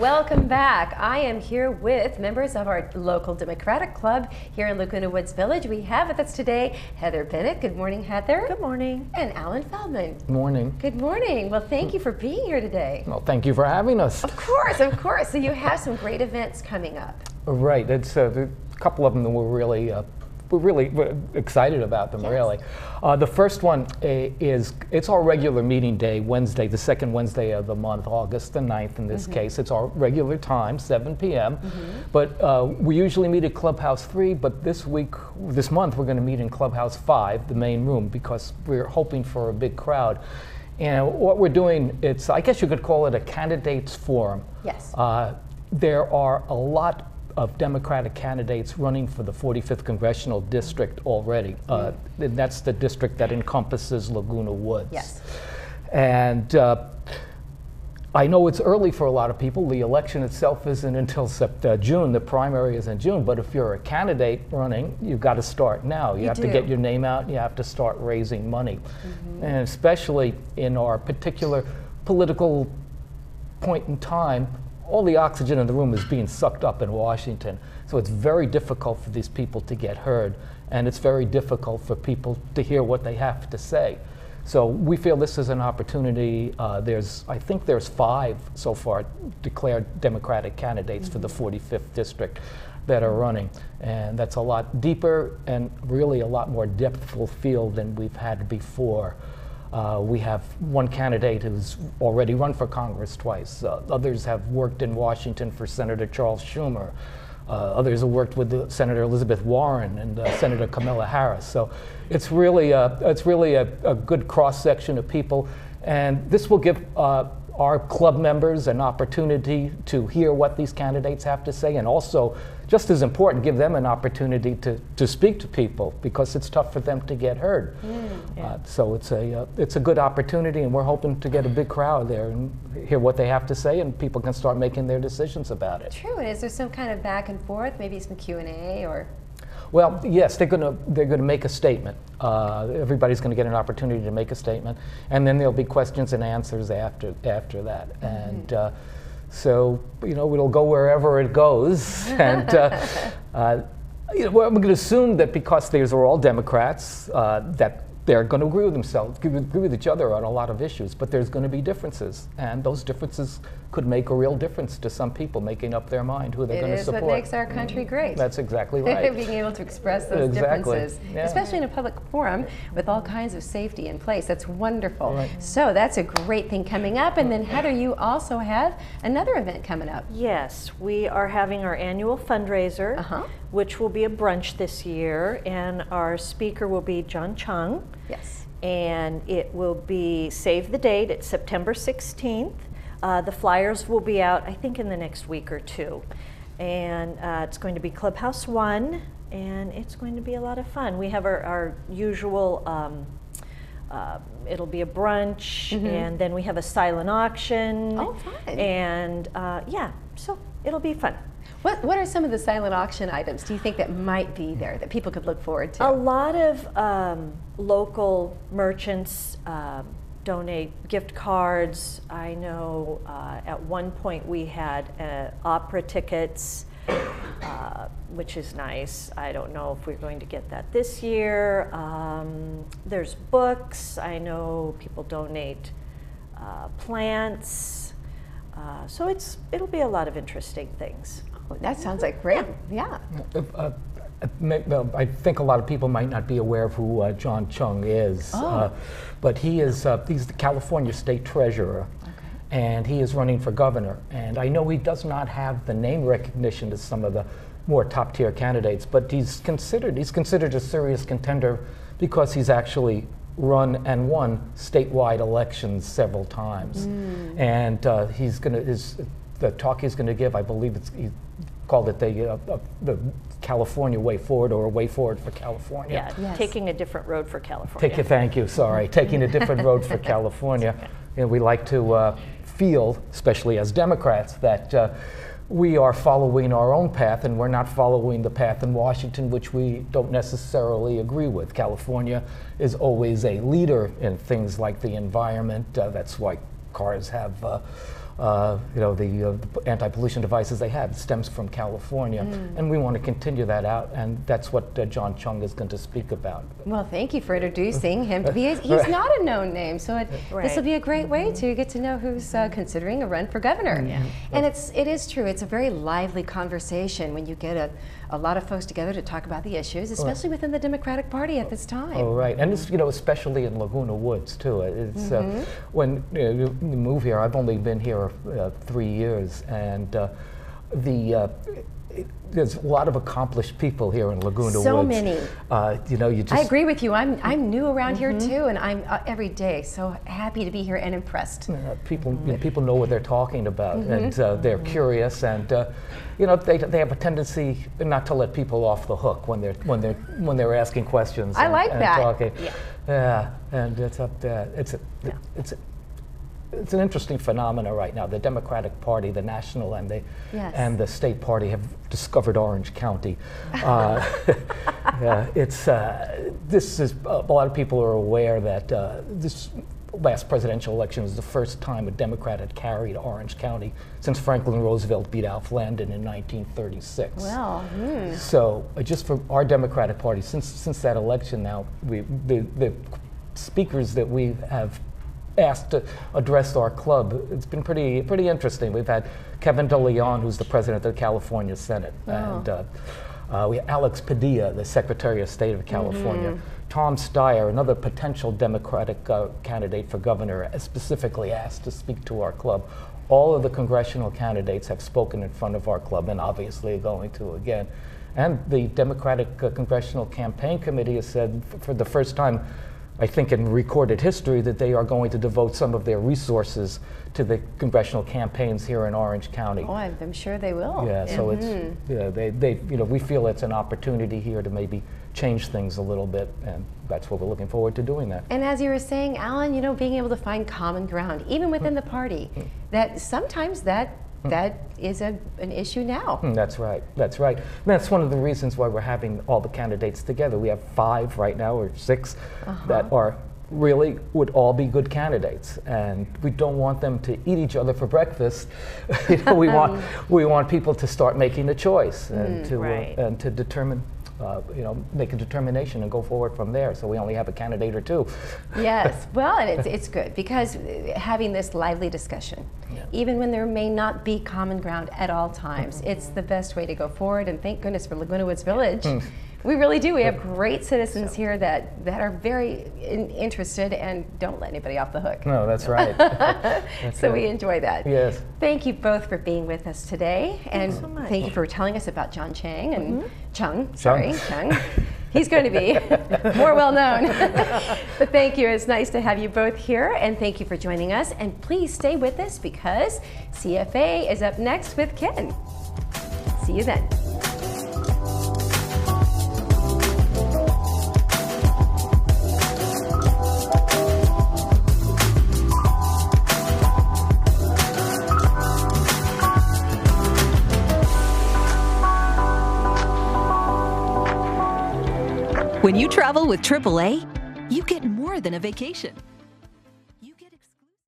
welcome back. I am here with members of our local Democratic Club here in Laguna Woods Village. We have with us today Heather Bennett. Good morning, Heather. Good morning. And Alan Feldman. Good morning. Good morning. Well, thank you for being here today. Well, thank you for having us. Of course, of course. So you have some great events coming up. Right. It's a couple of them that we're really excited about them. Yes. Really. The first one it's our regular meeting day, Wednesday, the second Wednesday of the month, August the 9th in this case. It's our regular time, 7 p.m. But we usually meet at Clubhouse 3, but this month, we're going to meet in Clubhouse 5, the main room, because we're hoping for a big crowd. And what we're doing, I guess you could call it a candidates forum. Yes. There are a lot of Democratic candidates running for the 45th Congressional District already. And that's the district that encompasses Laguna Woods. Yes. And I know it's early for a lot of people. The election itself isn't until June. The primary is in June. But if you're a candidate running, you've got to start now. You have to get your name out. You have to start raising money. And especially in our particular political point in time, all the oxygen in the room is being sucked up in Washington. So it's very difficult for these people to get heard, and it's very difficult for people to hear what they have to say. So we feel this is an opportunity. I think there's 5 so far declared Democratic candidates for the 45th district that are running. And that's a lot deeper and really a lot more depthful field than we've had before. We have one candidate who's already run for Congress twice. Others have worked in Washington for Senator Charles Schumer. Others have worked with Senator Elizabeth Warren and Senator Kamala Harris. So it's really a good cross-section of people. And this will give our club members an opportunity to hear what these candidates have to say, and also, just as important, give them an opportunity to speak to people, because it's tough for them to get heard. So it's a good opportunity, and we're hoping to get a big crowd there and hear what they have to say, and people can start making their decisions about it. True. And is there some kind of back and forth, maybe some Q&A or? Well, yes, they're going to make a statement. Everybody's going to get an opportunity to make a statement, and then there'll be questions and answers after that. And so it'll go wherever it goes. And we're going to assume that because these are all Democrats, that they're going to agree with each other on a lot of issues, but there's going to be differences, and those differences could make a real difference to some people making up their mind who they're going to support. It is what makes our country great. That's exactly right. Being able to express those differences, especially in a public forum with all kinds of safety in place. That's wonderful. Right. So that's a great thing coming up. And then Heather, you also have another event coming up. Yes, we are having our annual fundraiser, which will be a brunch this year, and our speaker will be John Chung. Yes. And it will be, save the date, it's September 16th. The flyers will be out, I think, in the next week or two. And it's going to be Clubhouse 1, and it's going to be a lot of fun. We have our usual, it'll be a brunch, and then we have a silent auction. Oh, fun. And so it'll be fun. What are some of the silent auction items do you think that might be there that people could look forward to? A lot of local merchants donate gift cards. I know at one point we had opera tickets, which is nice. I don't know if we're going to get that this year. There's books. I know people donate plants. So it'll be a lot lot of interesting things. Oh, that sounds like great. Yeah. I think a lot of people might not be aware of who John Chung is, but he's the California State Treasurer, and he is running for governor. And I know he does not have the name recognition as some of the more top-tier candidates, but he's considered a serious contender because he's actually run and won statewide elections several times. And the talk he's going to give, I believe he called it the California Way Forward, or a Way Forward for California. Yeah, taking a different road for California. Thank you, sorry. Taking a different road for California. We like to feel, especially as Democrats, that we are following our own path, and we're not following the path in Washington, which we don't necessarily agree with. California is always a leader in things like the environment. That's why cars have the anti-pollution devices they have stems from California, and we want to continue that out, and that's what John Chung is going to speak about. Well, thank you for introducing him. He's not a known name, so this will be a great way to get to know who's considering a run for governor. And it is true. It's a very lively conversation when you get a lot of folks together to talk about the issues, especially within the Democratic Party at this time. Oh, right, and it's, especially in Laguna Woods too. It's when you move here. I've only been here 3 years, and there's a lot of accomplished people here in Laguna Woods. So many. You just. I agree with you. I'm new around here too, and I'm every day so happy to be here and impressed. People know what they're talking about, and they're curious, and they have a tendency not to let people off the hook when they're asking questions. I like that. Talking. Yeah, and it's up there. It's an interesting phenomena right now. The Democratic Party, the national and the state party have discovered Orange County. This is a lot of people are aware that this last presidential election was the first time a Democrat had carried Orange County since Franklin Roosevelt beat Alf Landon in 1936. Well, so just for our Democratic Party, since that election now, the speakers that we have asked to address our club, it's been pretty interesting. We've had Kevin De Leon, who's the president of the California Senate, and we have Alex Padilla, the Secretary of State of California. Tom Steyer, another potential Democratic candidate for governor, specifically asked to speak to our club. All of the congressional candidates have spoken in front of our club, and obviously are going to again. And the Democratic Congressional Campaign Committee has said for the first time, I think in recorded history, that they are going to devote some of their resources to the congressional campaigns here in Orange County. Oh, I'm sure they will. Yeah, so we feel it's an opportunity here to maybe change things a little bit, and that's what we're looking forward to doing that. And as you were saying, Alan, being able to find common ground, even within the party, that sometimes that is an issue now. That's right. That's right. And that's one of the reasons why we're having all the candidates together. We have 5 right now, or 6, that would all be good candidates, and we don't want them to eat each other for breakfast. We want people to start making a choice and to determine. Make a determination and go forward from there. So we only have a candidate or 2. Yes, well, and it's good because having this lively discussion, even when there may not be common ground at all times, it's the best way to go forward. And thank goodness for Laguna Woods Village. We really do. We have great citizens here that are very interested and don't let anybody off the hook. No, that's right. So we enjoy that. Yes. Thank you both for being with us today, and so much. thank you for telling us about John Chang and Chung. He's going to be more well known. But thank you. It's nice to have you both here, and thank you for joining us. And please stay with us because CFA is up next with Ken. See you then. When you travel with AAA, you get more than a vacation.